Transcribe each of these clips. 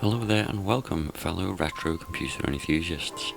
Hello there and welcome fellow retro computer enthusiasts.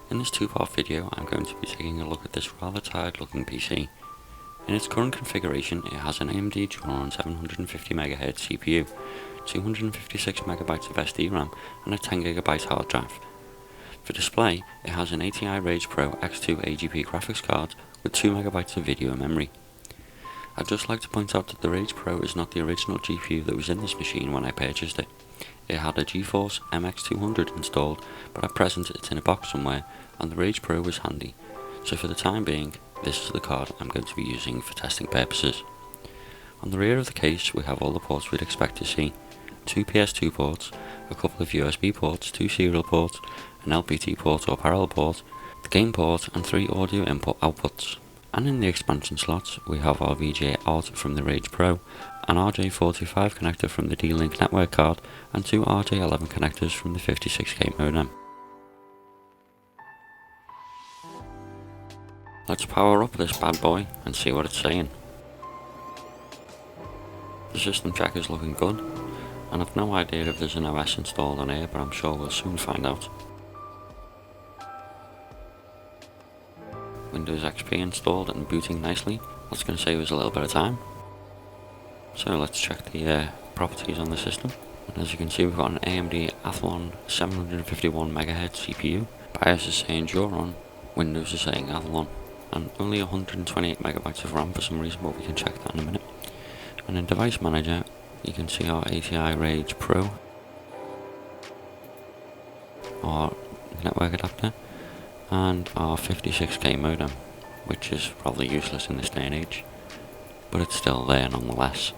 In this two-part video I'm going to be taking a look at this rather tired looking PC. In its current configuration it has an AMD Duron 750Mhz CPU, 256MB of SDRAM and a 10GB hard drive. For display it has an ATI Rage Pro X2 AGP graphics card with 2MB of video memory. I'd just like to point out that the Rage Pro is not the original GPU that was in this machine when I purchased it. It had a GeForce MX200 installed, but at present it's in a box somewhere, and the Rage Pro was handy. So for the time being, this is the card I'm going to be using for testing purposes. On the rear of the case we have all the ports we'd expect to see. 2 PS2 ports, a couple of USB ports, 2 serial ports, an LPT port or parallel port, the game port and 3 audio input outputs. And in the expansion slots we have our VGA out from the Rage Pro, an RJ45 connector from the D-Link network card and 2 RJ11 connectors from the 56K modem. Let's power up this bad boy and see what it's saying. The system check is looking good, and I've no idea if there's an OS installed on here, but I'm sure we'll soon find out. Windows XP installed and booting nicely. That's going to save us a little bit of time. So let's check the properties on the system. And as you can see we've got an AMD Athlon 751MHz CPU. BIOS is saying Duron, Windows is saying Athlon, and only 128MB of RAM for some reason, but we can check that in a minute. And in Device Manager you can see our ATI Rage Pro, our network adapter, and our 56K modem, which is probably useless in this day and age, but it's still there nonetheless.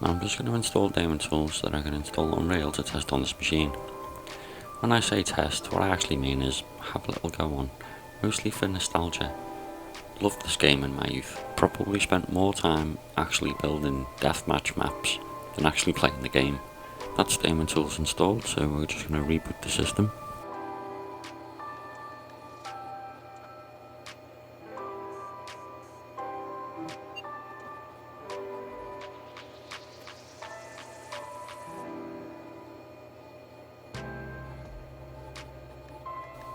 Now I'm just going to install daemon tools so that I can install Unreal to test on this machine. When I say test, what I actually mean is have a little go on, mostly for nostalgia. Loved this game in my youth, probably spent more time actually building deathmatch maps than actually playing the game. That's daemon tools installed, so we're just going to reboot the system.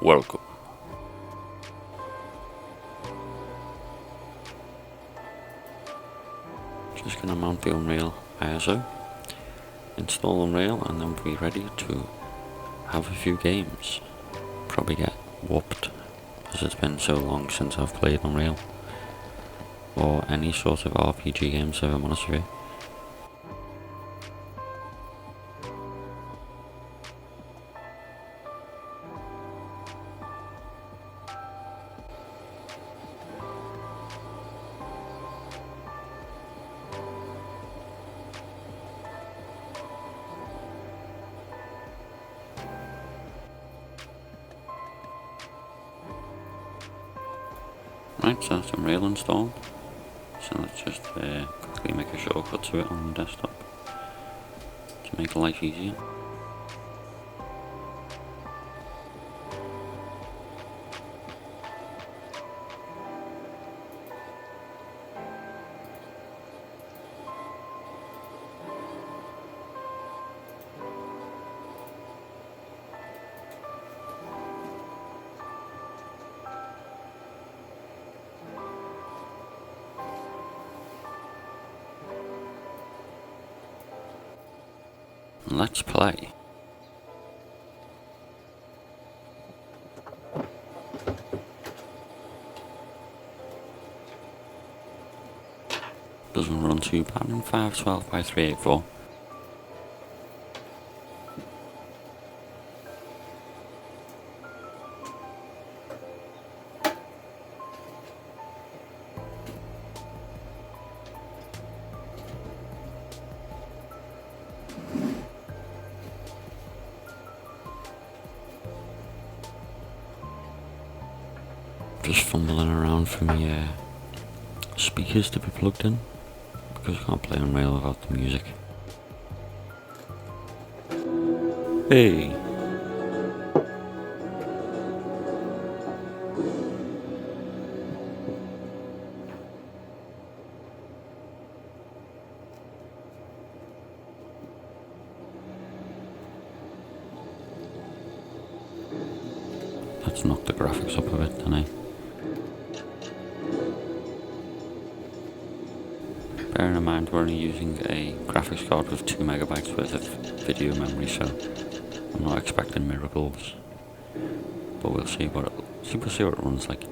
Welcome. Just going to mount the Unreal ISO, install Unreal, and then be ready to have a few games. Probably get whooped, as it's been so long since I've played Unreal, or any sort of RPG games, if I'm honest with you. Right, so that's Unreal installed, so let's just quickly make a shortcut to it on the desktop to make life easier. Let's play. Doesn't run too bad in 512 by 384. Just fumbling around for my speakers to be plugged in, because I can't play Unreal without the music. Hey! let's knock the graphics up a bit, then Bearing in mind we're only using a graphics card with 2 megabytes worth of video memory, so I'm not expecting miracles. But we'll see what it runs like.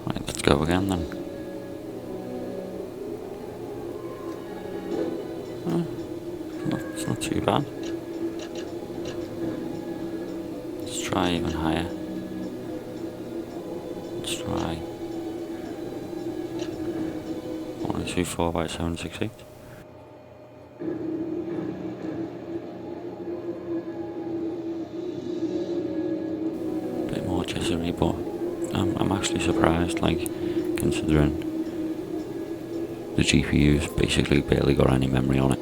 Right, let's go again then. It's not too bad. Let's try even higher. Let's try 124 by 768. Bit more jittery, but I'm actually surprised, like, considering the GPU's basically barely got any memory on it.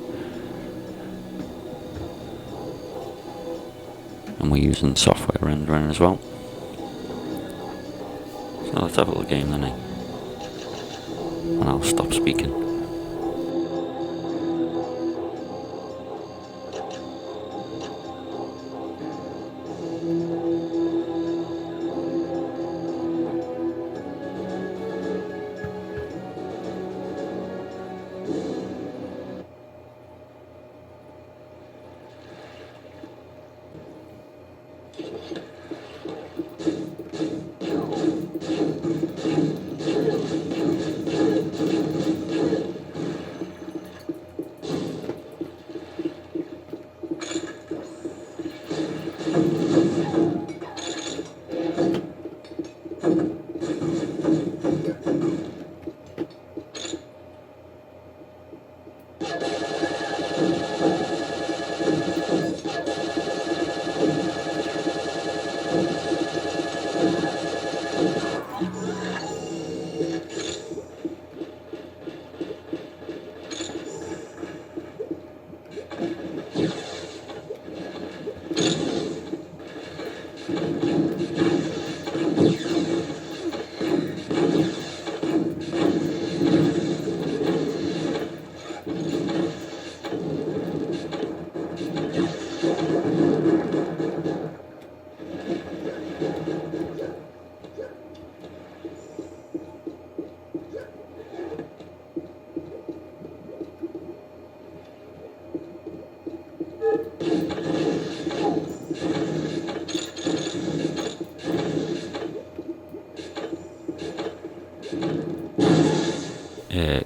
And we're using software rendering as well. So let's have a little game then, and I'll stop speaking.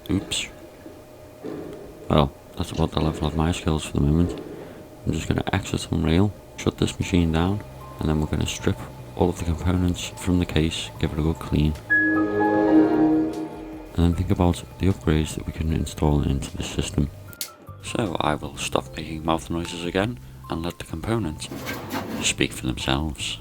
Oops. Well, that's about the level of my skills for the moment. I'm just going to exit Unreal, shut this machine down, and then we're going to strip all of the components from the case, give it a good clean, and then think about the upgrades that we can install into the system. So I will stop making mouth noises again and let the components speak for themselves.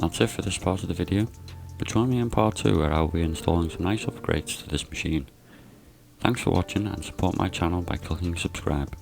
That's it for this part of the video, but join me in part 2 where I'll be installing some nice upgrades to this machine. Thanks for watching and support my channel by clicking subscribe.